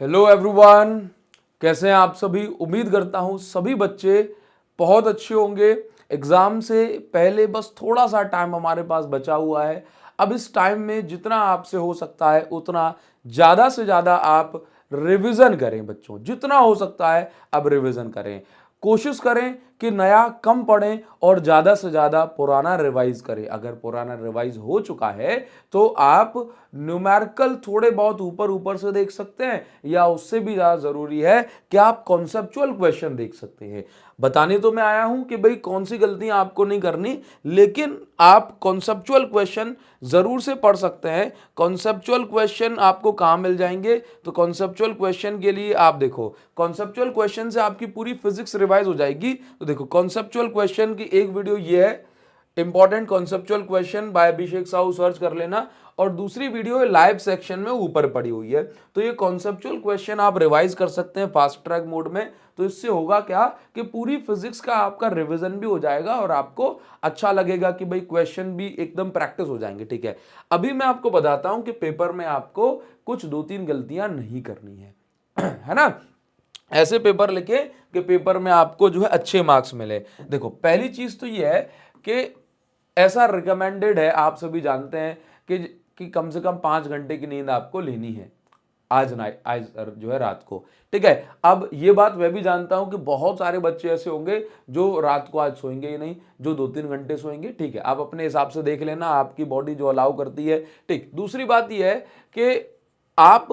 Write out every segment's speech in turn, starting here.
Hello everyone, कैसे हैं आप सभी। उम्मीद करता हूं सभी बच्चे बहुत अच्छे होंगे। एग्जाम से पहले बस थोड़ा सा टाइम हमारे पास बचा हुआ है। अब इस टाइम में जितना आपसे हो सकता है उतना ज़्यादा से ज़्यादा आप रिवीजन करें। बच्चों, जितना हो सकता है अब रिवीजन करें। कोशिश करें कि नया कम पढ़ें और ज़्यादा से ज़्यादा पुराना रिवाइज करें। अगर पुराना रिवाइज हो चुका है तो आप न्यूमेरिकल थोड़े बहुत ऊपर ऊपर से देख सकते हैं, या उससे भी ज़्यादा ज़रूरी है कि आप कॉन्सेप्चुअल क्वेश्चन देख सकते हैं। बताने तो मैं आया हूं कि भाई कौन सी गलतियां आपको नहीं करनी, लेकिन आप कॉन्सेप्चुअल क्वेश्चन ज़रूर से पढ़ सकते हैं। कॉन्सेप्चुअल क्वेश्चन आपको कहाँ मिल जाएंगे? तो कॉन्सेप्चुअल क्वेश्चन के लिए आप देखो, कॉन्सेप्चुअल क्वेश्चन से आपकी पूरी फिजिक्स रिवाइज हो जाएगी। तो देखो, कॉन्सेप्चुअल क्वेश्चन की एक वीडियो ये है, important conceptual question by Abhishek Sahu, search कर लेना। और दूसरी वीडियो लाइव सेक्शन में ऊपर पड़ी हुई है। तो ये कॉन्सेप्चुअल क्वेश्चन आप रिवाइज कर सकते हैं फास्ट ट्रैक मोड में। तो इससे होगा क्या कि पूरी फिजिक्स का आपका रिवीजन भी हो जाएगा और आपको अच्छा लगेगा कि भाई क्वेश्चन भी एकदम प्रैक्टिस हो जाएंगे। ठीक है, अभी मैं आपको बताता हूं कि पेपर में आपको कुछ 2-3 गलतियां नहीं करनी है है ना। ऐसे पेपर लिखे कि पेपर में आपको जो है अच्छे मार्क्स मिले। देखो, पहली चीज तो ये है कि ऐसा रिकमेंडेड है, आप सभी जानते हैं कि कम से कम 5 घंटे की नींद आपको लेनी है आज जो है रात को। ठीक है, अब ये बात मैं भी जानता हूं कि बहुत सारे बच्चे ऐसे होंगे जो रात को आज सोएंगे ही नहीं, जो 2-3 घंटे सोएंगे। ठीक है, आप अपने हिसाब से देख लेना, आपकी बॉडी जो अलाउ करती है। ठीक, दूसरी बात यह है कि आप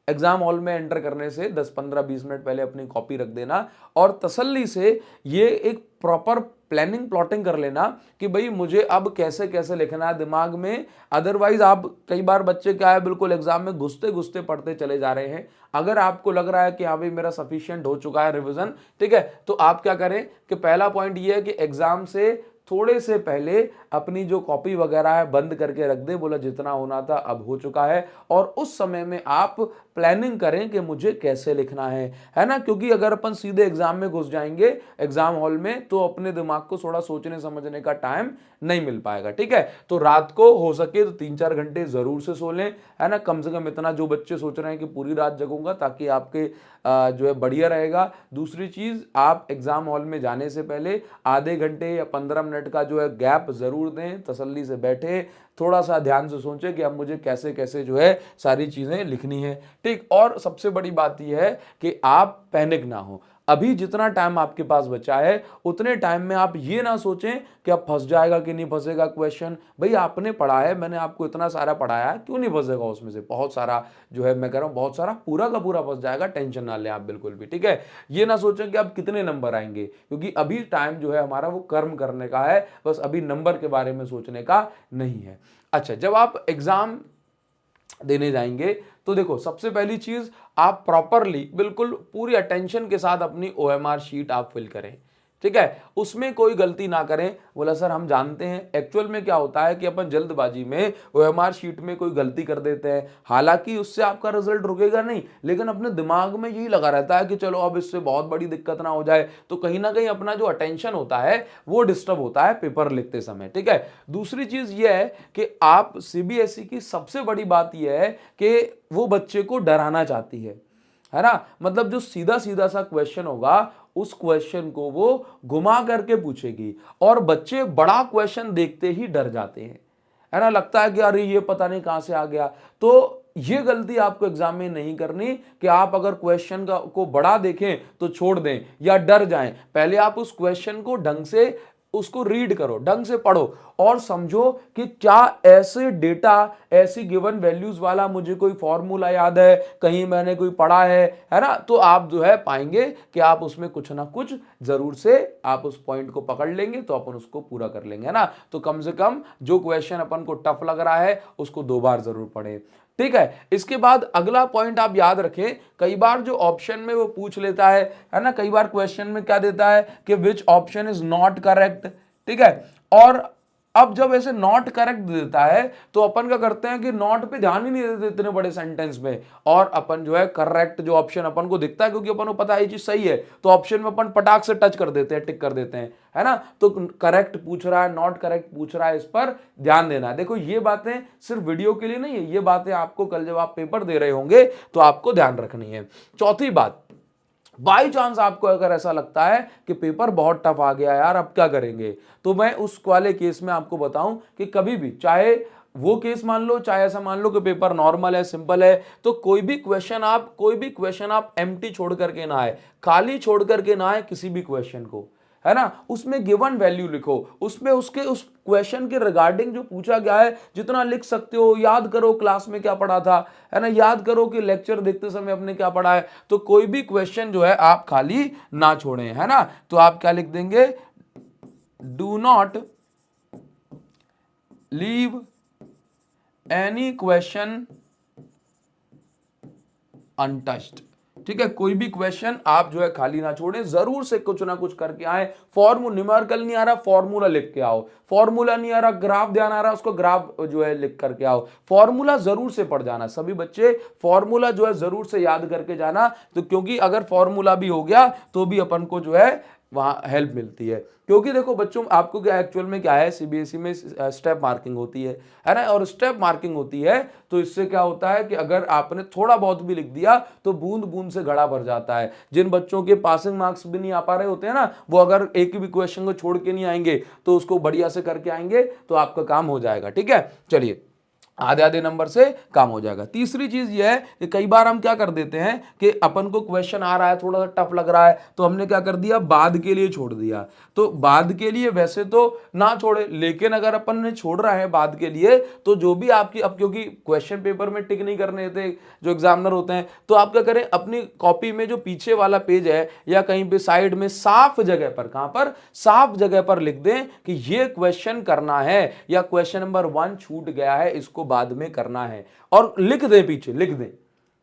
एग्जाम हॉल में एंटर करने से 10-15-20 मिनट पहले अपनी कॉपी रख देना और तसल्ली से ये एक प्रॉपर प्लानिंग प्लॉटिंग कर लेना कि भाई मुझे अब कैसे कैसे लिखना है दिमाग में। अदरवाइज आप, कई बार बच्चे क्या है, बिल्कुल एग्जाम में घुसते घुसते पढ़ते चले जा रहे हैं। अगर आपको लग रहा है कि हाँ भाई मेरा सफिशिएंट हो चुका है रिवीजन, ठीक है, तो आप क्या करें कि पहला पॉइंट ये है कि एग्जाम से थोड़े से पहले अपनी जो कॉपी वगैरह है बंद करके रख दे। बोला जितना होना था अब हो चुका है, और उस समय में आप प्लानिंग करें कि मुझे कैसे लिखना है ना। क्योंकि अगर अपन सीधे एग्जाम में घुस जाएंगे एग्जाम हॉल में, तो अपने दिमाग को थोड़ा सोचने समझने का टाइम नहीं मिल पाएगा। ठीक है, तो रात को हो सके तो 3-4 घंटे जरूर से सो लें, है ना। कम से कम इतना, जो बच्चे सोच रहे हैं कि पूरी रात जगूंगा, ताकि आपके जो है बढ़िया रहेगा। दूसरी चीज, आप एग्जाम हॉल में जाने से पहले आधे घंटे या 15 मिनट का जो है गैप जरूर दें, तसल्ली से बैठे, थोड़ा सा ध्यान से सोचें कि अब मुझे कैसे कैसे जो है सारी चीजें लिखनी है। ठीक, और सबसे बड़ी बात यह है कि आप पैनिक ना हो। अभी जितना टाइम आपके पास बचा है उतने टाइम में आप ये ना सोचें कि अब फंस जाएगा कि नहीं फंसेगा क्वेश्चन। भाई आपने पढ़ा है, मैंने आपको इतना सारा पढ़ाया है, क्यों नहीं फंसेगा उसमें से बहुत सारा जो है। मैं कह रहा हूं बहुत सारा, पूरा का पूरा फंस जाएगा, टेंशन ना लें आप बिल्कुल भी। ठीक है, ये ना सोचें कि अब कितने नंबर आएंगे, क्योंकि अभी टाइम जो है हमारा वो कर्म करने का है, बस अभी नंबर के बारे में सोचने का नहीं है। अच्छा, जब आप एग्जाम देने जाएंगे तो देखो, सबसे पहली चीज, आप प्रॉपरली बिल्कुल पूरी अटेंशन के साथ अपनी ओएमआर शीट आप फिल करें। ठीक है, उसमें कोई गलती ना करें। बोला सर हम जानते हैं, एक्चुअल में क्या होता है कि अपन जल्दबाजी में ओएमआर शीट में कोई गलती कर देते हैं। हालांकि उससे आपका रिजल्ट रुकेगा नहीं, लेकिन अपने दिमाग में यही लगा रहता है कि चलो अब इससे बहुत बड़ी दिक्कत ना हो जाए, तो कहीं ना कहीं अपना जो अटेंशन होता है वो डिस्टर्ब होता है पेपर लिखते समय। ठीक है, दूसरी चीज ये है कि आप, सीबीएसई की सबसे बड़ी बात यह है कि वो बच्चे को डराना चाहती है ना। मतलब जो सीधा सीधा सा क्वेश्चन होगा, उस क्वेश्चन को वो घुमा करके पूछेगी, और बच्चे बड़ा क्वेश्चन देखते ही डर जाते हैं, है ना। लगता है कि अरे ये पता नहीं कहां से आ गया। तो ये गलती आपको एग्जाम में नहीं करनी कि आप अगर क्वेश्चन को बड़ा देखें तो छोड़ दें या डर जाएं। पहले आप उस क्वेश्चन को ढंग से उसको रीड करो, ढंग से पढ़ो और समझो कि क्या ऐसे डेटा, ऐसी गिवन वैल्यूज वाला मुझे कोई फॉर्मूला याद है, कहीं मैंने कोई पढ़ा है ना। तो आप जो है पाएंगे कि आप उसमें कुछ ना कुछ जरूर से आप उस पॉइंट को पकड़ लेंगे, तो अपन उसको पूरा कर लेंगे, है ना। तो कम से कम जो क्वेश्चन अपन को टफ लग रहा है उसको 2 बार जरूर पढ़े। ठीक है, इसके बाद अगला पॉइंट आप याद रखें, कई बार जो ऑप्शन में वो पूछ लेता है ना, कई बार क्वेश्चन में क्या देता है कि which option is not correct. ठीक है, और अब जब ऐसे नॉट करेक्ट देता है तो अपन क्या करते हैं कि नॉट पे ध्यान ही नहीं देते इतने बड़े सेंटेंस में, और अपन जो है करेक्ट जो ऑप्शन अपन को दिखता है, क्योंकि अपन को पता है ये चीज सही है, तो ऑप्शन में अपन पटाख से टच कर देते हैं, टिक कर देते हैं, है ना। तो करेक्ट पूछ रहा है, नॉट करेक्ट पूछ रहा है, इस पर ध्यान देना है। देखो ये बातें सिर्फ वीडियो के लिए नहीं है, ये बातें आपको कल जब आप पेपर दे रहे होंगे तो आपको ध्यान रखनी है। चौथी बात, बाई चांस आपको अगर ऐसा लगता है कि पेपर बहुत टफ आ गया यार, अब क्या करेंगे, तो मैं उस वाले केस में आपको बताऊं कि कभी भी, चाहे वो केस मान लो, चाहे ऐसा मान लो कि पेपर नॉर्मल है, सिंपल है, तो कोई भी क्वेश्चन आप एम्प्टी छोड़ करके ना आए, खाली छोड़ करके ना आए किसी भी क्वेश्चन को, है ना। उसमें गिवन वैल्यू लिखो, उसमें उसके उस क्वेश्चन के रिगार्डिंग जो पूछा गया है जितना लिख सकते हो, याद करो क्लास में क्या पढ़ा था, है ना, याद करो कि लेक्चर देखते समय अपने क्या पढ़ा है। तो कोई भी क्वेश्चन जो है आप खाली ना छोड़ें, है ना। तो आप क्या लिख देंगे, do not leave any question untouched. ठीक है, कोई भी क्वेश्चन आप जो है खाली ना छोड़ें, जरूर से कुछ ना कुछ करके आए। फॉर्मूला न्यूमेरिकल नहीं आ रहा, फॉर्मूला लिख के आओ। फॉर्मूला नहीं आ रहा, ग्राफ ध्यान आ रहा, उसको ग्राफ जो है लिख करके आओ। फॉर्मूला जरूर से पढ़ जाना, सभी बच्चे फॉर्मूला जो है जरूर से याद करके जाना। तो क्योंकि अगर फॉर्मूला भी हो गया तो भी अपन को जो है वहां हेल्प मिलती है। क्योंकि देखो बच्चों, आपको क्या एक्चुअल में क्या है, सीबीएसई में स्टेप मार्किंग होती है ना, और स्टेप मार्किंग होती है तो इससे क्या होता है कि अगर आपने थोड़ा बहुत भी लिख दिया तो बूंद बूंद से घड़ा भर जाता है। जिन बच्चों के पासिंग मार्क्स भी नहीं आ पा रहे होते हैं ना, वो अगर एक भी क्वेश्चन को छोड़ के नहीं आएंगे तो उसको बढ़िया से करके आएंगे तो आपका काम हो जाएगा। ठीक है, चलिए, आधे आधे नंबर से काम हो जाएगा। तीसरी चीज यह है कि कई बार हम क्या कर देते हैं कि अपन को क्वेश्चन आ रहा है, थोड़ा सा टफ लग रहा है, तो हमने क्या कर दिया, बाद के लिए छोड़ दिया। तो बाद के लिए वैसे तो ना छोड़े, लेकिन अगर अपन ने छोड़ रहा है बाद के लिए तो जो भी आपकी, अब क्योंकि क्वेश्चन पेपर में टिक नहीं करने थे जो एग्जामिनर होते हैं, तो आप क्या करें, अपनी कॉपी में जो पीछे वाला पेज है या कहीं पे साइड में साफ जगह पर, कहां पर, साफ जगह पर लिख दें कि ये क्वेश्चन करना है या क्वेश्चन नंबर 1 छूट गया है, इसको बाद में करना है, और लिख दें, पीछे लिख दें,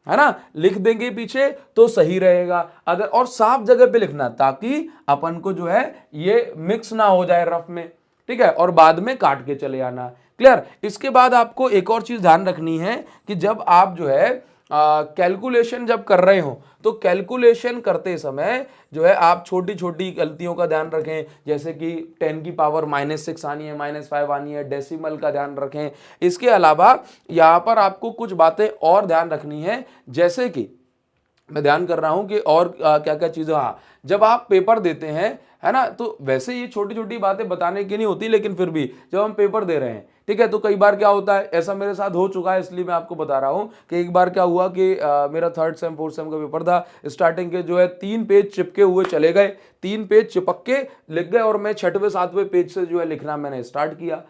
है ना, लिख देंगे पीछे तो सही रहेगा। अगर और साफ जगह पे लिखना ताकि अपन को जो है ये मिक्स ना हो जाए रफ में, ठीक है, और बाद में काट के चले आना। क्लियर। इसके बाद आपको एक और चीज ध्यान रखनी है कि जब आप जो है कैलकुलेशन जब कर रहे हो तो कैलकुलेशन करते समय जो है आप छोटी छोटी गलतियों का ध्यान रखें, जैसे कि 10 की पावर -6 आनी है, -5 आनी है, डेसिमल का ध्यान रखें। इसके अलावा यहाँ पर आपको कुछ बातें और ध्यान रखनी है, जैसे कि मैं ध्यान कर रहा हूं कि और क्या क्या चीजें, हाँ, जब आप पेपर देते हैं, है ना, तो वैसे ये छोटी छोटी बातें बताने की नहीं होती, लेकिन फिर भी जब हम पेपर दे रहे हैं, ठीक है, तो कई बार क्या होता है, ऐसा मेरे साथ हो चुका है इसलिए मैं आपको बता रहा हूं कि एक बार क्या हुआ कि मेरा 3rd सेम 4th सेम का पेपर था। स्टार्टिंग के जो है 3 पेज चिपके हुए चले गए, 3 पेज चिपक के लिख गए, और मैं 6वें 7वें पेज से जो है लिखना मैंने स्टार्ट किया,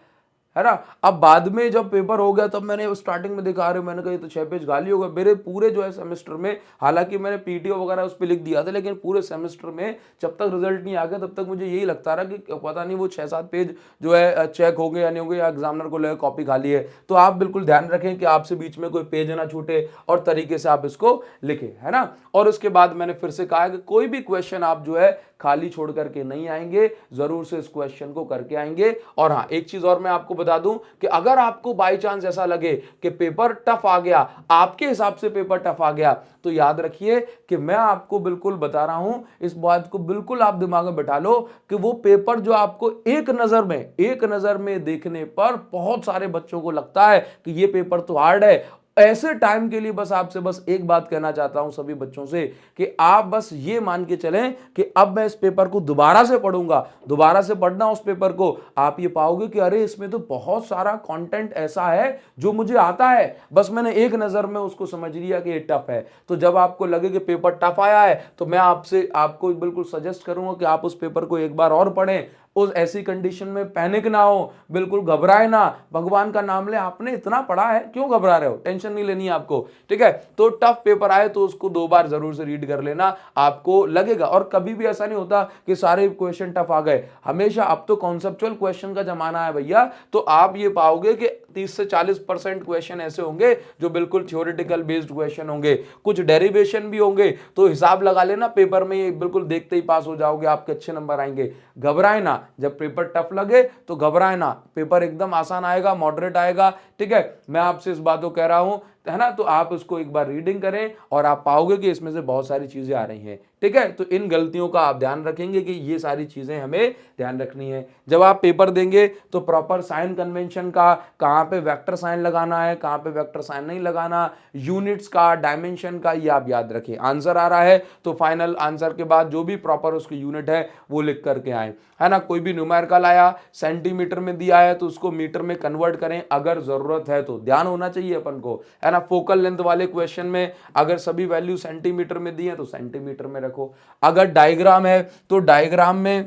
है ना। अब बाद में जब पेपर हो गया तब मैंने स्टार्टिंग में दिखा रहे, मैंने कहा तो 6 पेज गाली हो गए मेरे पूरे जो है सेमेस्टर में। हालांकि मैंने पीटीओ वगैरह उस पर लिख दिया था, लेकिन पूरे सेमेस्टर में जब तक रिजल्ट नहीं आ गया तब तक मुझे यही लगता रहा कि पता नहीं वो 6-7 पेज जो है चेक हो गए या नहीं हो गए, या एग्जामिनर को लगे कॉपी खाली है। तो आप बिल्कुल ध्यान रखें कि आपसे बीच में कोई पेज ना छूटे और तरीके से आप इसको लिखें, है ना। और उसके बाद मैंने फिर से कहा कि कोई भी क्वेश्चन आप जो है खाली छोड़ करके नहीं आएंगे, जरूर से इस क्वेश्चन को करके आएंगे। और हाँ, एक चीज और मैं आपको बता दूं कि अगर आपको बाई चांस ऐसा लगे कि पेपर टफ आ गया, आपके हिसाब से पेपर टफ आ गया, तो याद रखिए कि मैं आपको बिल्कुल बता रहा हूं, इस बात को बिल्कुल आप दिमाग में बैठा लो कि वो पेपर जो आपको एक नजर में देखने पर बहुत सारे बच्चों को लगता है कि ये पेपर तो हार्ड है, ऐसे टाइम के लिए बस आपसे बस एक बात कहना चाहता हूं सभी बच्चों से कि आप बस ये मान के चलें कि अब मैं इस पेपर को दोबारा से पढ़ूंगा, दोबारा से पढ़ना उस पेपर को, आप ये पाओगे कि अरे इसमें तो बहुत सारा कंटेंट ऐसा है जो मुझे आता है, बस मैंने एक नजर में उसको समझ लिया कि ये टफ है। तो जब आपको लगे कि पेपर टफ आया है तो मैं आपको बिल्कुल सजेस्ट करूंगा कि आप उस पेपर को एक बार और पढ़ें। उस ऐसी कंडीशन में पैनिक ना हो, बिल्कुल घबराए ना, भगवान का नाम ले, आपने इतना पढ़ा है क्यों घबरा रहे हो, टेंशन नहीं लेनी है आपको, ठीक है। तो टफ पेपर आए तो उसको 2 बार जरूर से रीड कर लेना, आपको लगेगा। और कभी भी ऐसा नहीं होता कि सारे क्वेश्चन टफ आ गए, हमेशा अब तो कॉन्सेप्चुअल क्वेश्चन का जमाना है भैया, तो आप ये पाओगे कि 30 से 40% क्वेश्चन ऐसे होंगे जो बिल्कुल थ्योरेटिकल बेस्ड क्वेश्चन होंगे, कुछ डेरिवेशन भी होंगे, तो हिसाब लगा लेना पेपर में ये बिल्कुल देखते ही पास हो जाओगे, आपके अच्छे नंबर आएंगे। घबराए ना, जब पेपर टफ लगे तो घबराए ना, पेपर एकदम आसान आएगा, मॉडरेट आएगा, ठीक है। मैं आपसे इस बात को कह रहा हूं, है ना, तो आप उसको एक बार रीडिंग करें और आप पाओगे कि इसमें से बहुत सारी चीजें आ रही हैं, ठीक है। तो इन गलतियों का आप ध्यान रखेंगे कि ये सारी चीजें हमें ध्यान रखनी है। जब आप पेपर देंगे तो प्रॉपर साइन कन्वेंशन का, कहां पे वेक्टर साइन लगाना है, कहां पे वेक्टर साइन नहीं लगाना, यूनिट्स का, डायमेंशन का, ये आप याद रखें। आंसर आ रहा है तो फाइनल आंसर के बाद जो भी प्रॉपर उसकी यूनिट है वो लिख करके आए, है ना। कोई भी न्यूमेरिकल आया, सेंटीमीटर में दिया है तो उसको मीटर में कन्वर्ट करें अगर जरूरत है तो, ध्यान होना चाहिए अपन को, है ना। फोकल लेंथ वाले क्वेश्चन में अगर सभी वैल्यू सेंटीमीटर में दी है तो सेंटीमीटर में रखो। अगर डायग्राम है तो डायग्राम में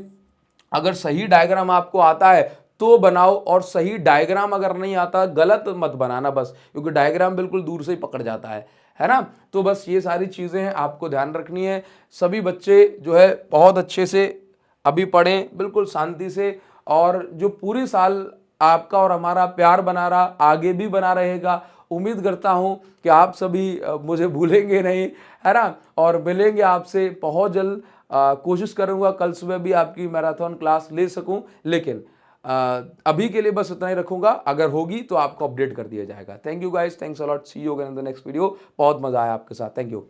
अगर सही डायग्राम आपको आता है तो बनाओ, और सही डायग्राम अगर नहीं आता गलत मत बनाना बस, क्योंकि डायग्राम बिल्कुल दूर से ही पकड़ जाता है ना। तो बस ये सारी चीजें हैं आपको ध्यान रखनी है। सभी बच्चे जो है बहुत अच्छे से अभी पढ़ें, बिल्कुल शांति से, और जो पूरी साल आपका और हमारा प्यार बना रहा, आगे भी बना रहेगा। उम्मीद करता हूं कि आप सभी मुझे भूलेंगे नहीं, है ना, और मिलेंगे आपसे बहुत जल्द। कोशिश करूंगा कल सुबह भी आपकी मैराथन क्लास ले सकूं, लेकिन अभी के लिए बस इतना ही रखूंगा, अगर होगी तो आपको अपडेट कर दिया जाएगा। Thank you guys, thanks a lot, see you again in the next video. बहुत मजा आया आपके साथ, थैंक यू।